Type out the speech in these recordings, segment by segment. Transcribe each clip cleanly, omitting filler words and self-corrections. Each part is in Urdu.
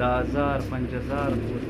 10,000 5,000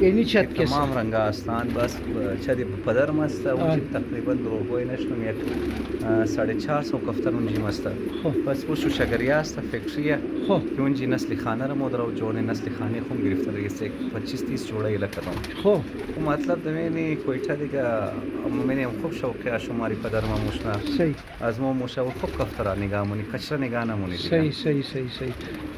اینی چت کسی تمام رنگ هستند بس چدی پدرم است اونجی تقریبا دروغوی نشتم یک 450 کفتر اونجی است بس پوشو شگری است فکریه خب که اونجی نسل خانه را مدر و جوان نسل خانه خون گرفته رئیس 25-30 جوڑه لکدم خب و مطلب دمینی کویتا دیگه منیم خوب شوقی شماری پدرم موشنا صحیح از ما موشا و خوب کفتر نگاه مونی کچرا نگاه نمونی صحیح صحیح صحیح صحیح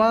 ما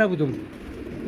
نبودم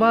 ما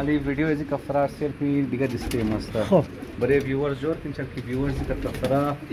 Ali video ezi kafara selfie diga diste masta. خب Bare viewers jor kin chal ki viewers ka kafara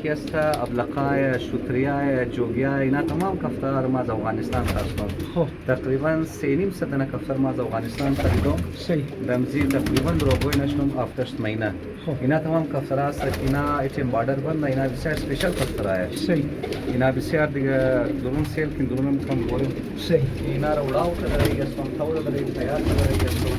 kiasta ablaqaya shutriya jogiya ina tamam kaftar maz Afghanistan khasban. خب تقریبا 3.5 سنه کفتر ماز افغانستان خریدم صحیح رمزی تقریبا روبوی نشنم آفتشت مهینه خب اینا تمام کفتر است اینا ایتیم باردر بند اینا بسیار سپیشل کفتر است صحیح اینا بسیار دیگه درون سیل کن درون کم بولم صحیح اینا را وڑاو کردی یا سوم تاور کردی تیار کردی یا سوم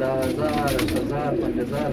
10,000 10,000 5,000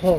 خب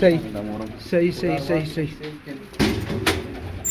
صحیح صحیح صحیح صحیح صحیح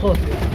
خب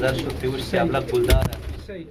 زر شدری وش ابلغ گلدار صحیح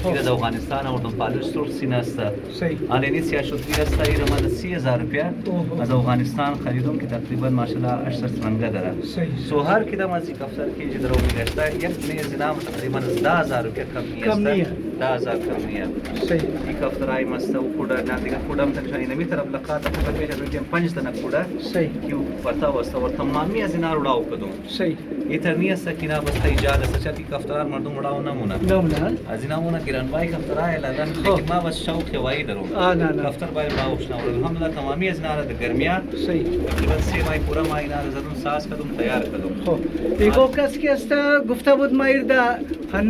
تیر از افغانستان و دم پالوش سرخ سینه است صحیح آلینی سیا شدری است این رماد 30,000 روپیه اوه. از افغانستان خریدم که تقریبا ماشاءالله 80 رنگه داره صحیح سو هر کدام از این کفتر که اینجا درو میگشته یک نیز نام تقریبا 10,000 روپیه کم کم نیه. نیست 10,000 کم نیه صحیح این کفتر ای مست و کودا نادیگه کودام تنشانی نمی طرف لقات خبر میشه روی 5 تا کودا صحیح کیو پتا واسه ور تمامی از اینا روډاو کدو صحیح ایترنی سکینه بس ایجاد سچتی کفتار مردم وډاو نمونه نمونه از اینا مونه گران بای کفتر ای لادن لیکن ما بس شوق وای درو آنن کفتر بای ما وښنا ور الحمدلله تمامی از اینا د ګرمیا صحیح تقریبا 3 ماه پورا ما اینا زدون ساس کدم تیار کدم خب ایگو کس که است گفته بود مایر دا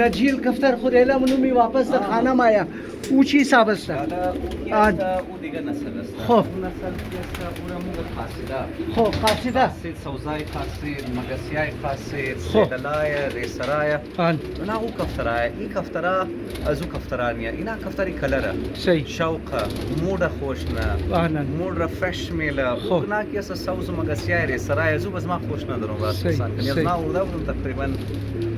نجیل کفتر خود اعلام نمی واپس دا خانه مایا او چی حساب است حالا آن. او دیگه نسل است خب. نسل کی است پورا موږ خاصه خب قاصده خاصه سوزای خاصه مگسیای خاصه خب. سیدلای ریسرای آن نه او کفترای این کفترا از او کفترانیه اینا کفتری کلره صحیح شوقه موډه خوشنه آنن موډ فرش میله خب. نه کی است سوز مگسیای ریسرای از او بس ما خوش ندارم واسه صحیح، انسان کنی از صحیح. ما ورده بودم تقریبا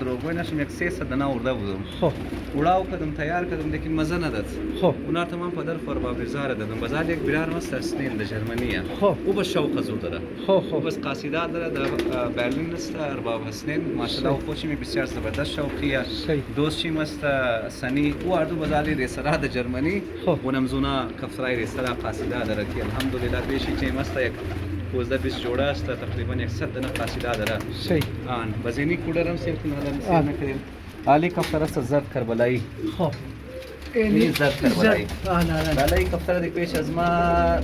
دروغ نشم یک 3 دنا ورده بودم خب وړاو کدم تیار کدم لیکن مزه نداد خب اونا تمام پدر فرباب زار دادم بازار یک بیرار مست اسنیل د جرمنیه خب او بس شوق زو داره خب او خب بس قاصیده داره در برلین است ارباب حسنین ماشاءالله او خوشی می بسیار زبردست شوقیه صحیح دوستی مست سنی او اردو بازاری ریسرا د جرمنی خب. و نمزونا کفرای ریسرا قاصیده داره که الحمدلله بیشی چه مست یک 15-20 جوړه است تقریبا 100 دنه قاصیده داره صحیح آن بزینی کوډرم سیل کنه آن. سیل نکریم علی کفتر است زرد کربلایی خب این زرد کربلایی آنن بالای کفتر دیگه پیش از ما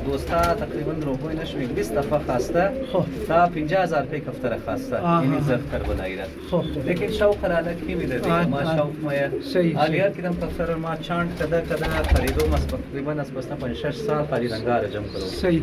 دوستا تقریبا روبوی نشوی 20 دفعه خواسته خب تا 50,000 روپیه کفتر خواسته آها. این زرد کربلایی را خب لیکن شوق را کی میده دیگه آن، ما آن. شوق ما صحیح، علیار صحیح. کدام کفتر ما چاند کدا خریدو مس تقریبا از بس 5-6 سال خرید رنگا رجم کرو صحیح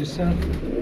بسیار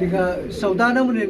دیگه سودا نمونه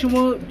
شما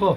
خب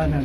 آنن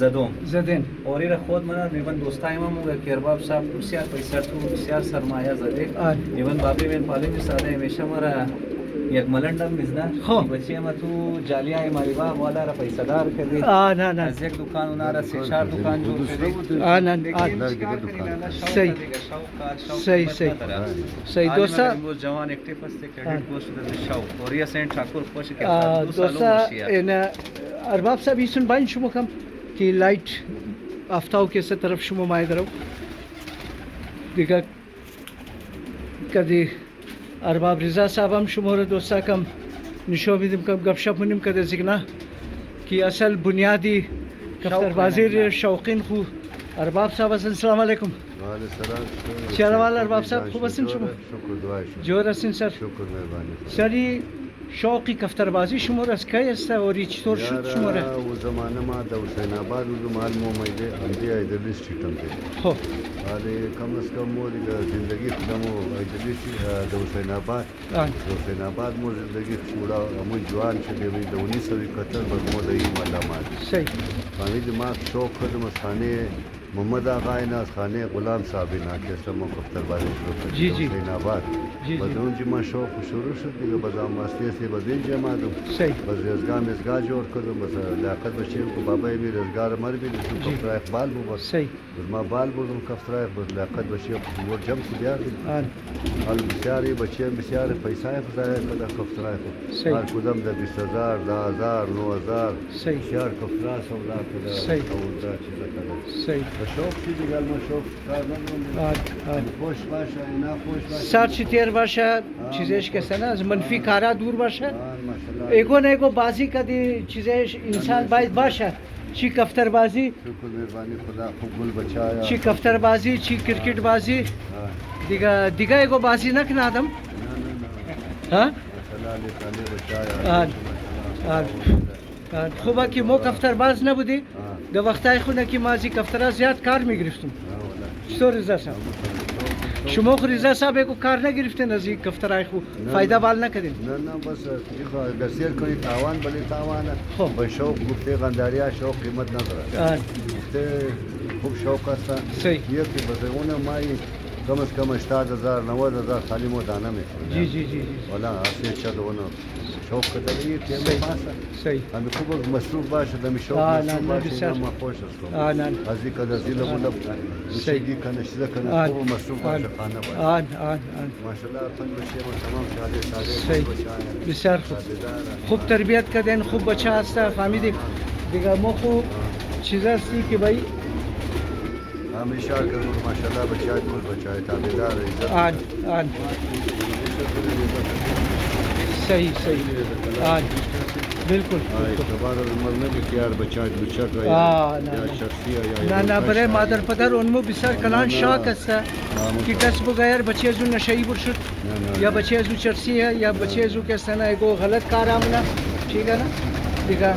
زدم زدن اوری را خود من میبند دوستای ما موقع که ارباب صاحب بسیار پیسر تو بسیار سرمایه زده آن میبند بابی من پالی میساده همیشه مرا یک ملنڈم بزنه خب. بچه ما تو جالیا ماریوا والا را پیسدار کردی آنان از یک دکان اونا را سه چهار دکان جور کردی آنان صحیح صحیح صحیح صحیح دوستا امروز جوان اکٹیو است کریڈٹ گوشت در شوق اور یہ سین ٹھاکر خوش کے دوستا این ارباب صاحب ایسون باین شما کم که لایت افتاو که سه طرف شما مای درو دیگه کدی ارباب رضا صاحب هم شما رو دوستا کم نشو میدیم کم گپشپ منیم کده زگنا که اصل بنیادی کفتربازی شوقین خو ارباب صاحب السلام علیکم چرا ارباب صاحب خوب هستین شما شکر دعای شما جور هستین سر شکر مهربانی سری شوقی کفتربازی شما را از کی است و چطور شد شما را و زمانه ما د حسین آباد و مال مومیده اندی ایدلی سټیټم ته خو ale کم از کم مو د زندگی خدمو ایدلی د حسین آباد آن د حسین آباد مو زندگی شورا مو جوان چې دی د 1971 بر مو د ای علامات صحیح باندې د ما شوق خدمت خانه محمد آقا ناز خانه غلام صاحب نا کې سم کفتربازی شروع کړ جی جی حسین آباد جی جی بدون چې ما شوق شروع شد دیگه بازم واسطه سي بدین جماعتم صحیح بس ازگار جوړ کړم بس لیاقت بچیم کو بابا یې روزګار مر به د کفتر اقبال بو بس صحیح ما بال بودم کفتر بس لیاقت بچیم ور جم سیار آن حال بسیاری بچیم بسیار پیسې خدای کده کفتر صحیح. هر کدام د 20000 10000 9000 صحیح. شهر کفتر سودا کده صحیح. او دا چې کده صحیح شوق چې دیگه ما شوق کار نه آن آن خوش باشه نه خوش باشه سر چی تیر باشه چیزش که سنه از منفی کارا دور باشه ماشاءالله ایگو نه ایگو بازی کدی چیزش انسان باید باشه چی کفتر بازی شکر مهربانی خدا خوب گل بچایا چی کفتر بازی چی کرکٹ بازی ها دیگه ایگو بازی نکنه آدم نه نه نه ها ماشاءالله علی تعالی بچایا آن آن آن خوبه که ما کفتر باز نبودی در وقتای خونه که ما از این کفترها زیاد کار میگرفتم چطور رضا صاحب شما خو رضا صاحب کو کار نگرفتین از این کفترهای خو فایده بال نکردین نه نه بس دیگه اگر سیر کنی تاوان بلی تاوانه خب. به شوق گفته غنداریا شوق قیمت نداره آن گفته خوب شوق است صحیح. یکی بزرگونه مایی کم از کم 80000 90000 خالی مو دانه میکنه جی جی جی جی والا اصلی چه اونو شوق کدی که صحیح. پاسه صحیح همه خوب مصروف باشه دمی شوق نه، مصروف نه، باشه بسیار. ما خوش است آن آن از این کده زیل بوده صحیح. بشیدی کنه چیزا کنه آن خوب مصروف آن باشه خانه باشه آن آن آن ماشاءالله خپل بچه ما تمام شاده صحیح. ساده بسیار خوب خوب تربیت کردین خوب بچه هسته فهمیدی دیگه ما خوب چیز هستی که بایی همیشه اگر ماشاءالله بچه کل بچه تابعدار عزت آن آن صحیح صحیح آن بالکل اعتبار عمر نبی که یار بچه لوچک نه، یا نه. شخصی یا نه نه برای مادر پدر اونمو بسیار کلان شاک است که کس بگیر بچه از اون نشایی برشد یا بچه از اون چرسی یا بچه از اون کس نه ایگو غلط کار آمونه چیگه نه دیگه بچه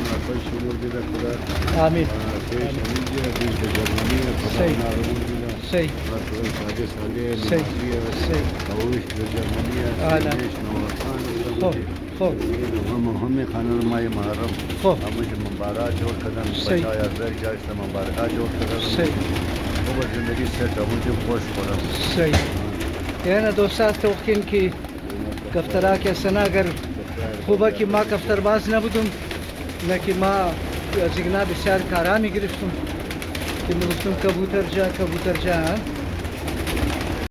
نفل شمول بیده خدا آمین پیش همیجه پیش به جرمانی خدا صحیح. نارمون بیده صحیح رسول ساده ساده صحیح. نمازیه صحیح اوش به جرمانی آره. پیش نورخان خوب خوب همه خانه مای محرم خوب همه مبارک جور کردن صحیح. بچه از در جایست مبارک جور کردن صحیح خوب زندگی سیت همونجا خوش کنم صحیح یعنی دوستا توقین که کفترها که سنا اگر خوبه که ما کفتر باز نبودم نه که ما از اینا بسیار کارا میگرفتم که میگفتم کبوتر جا ها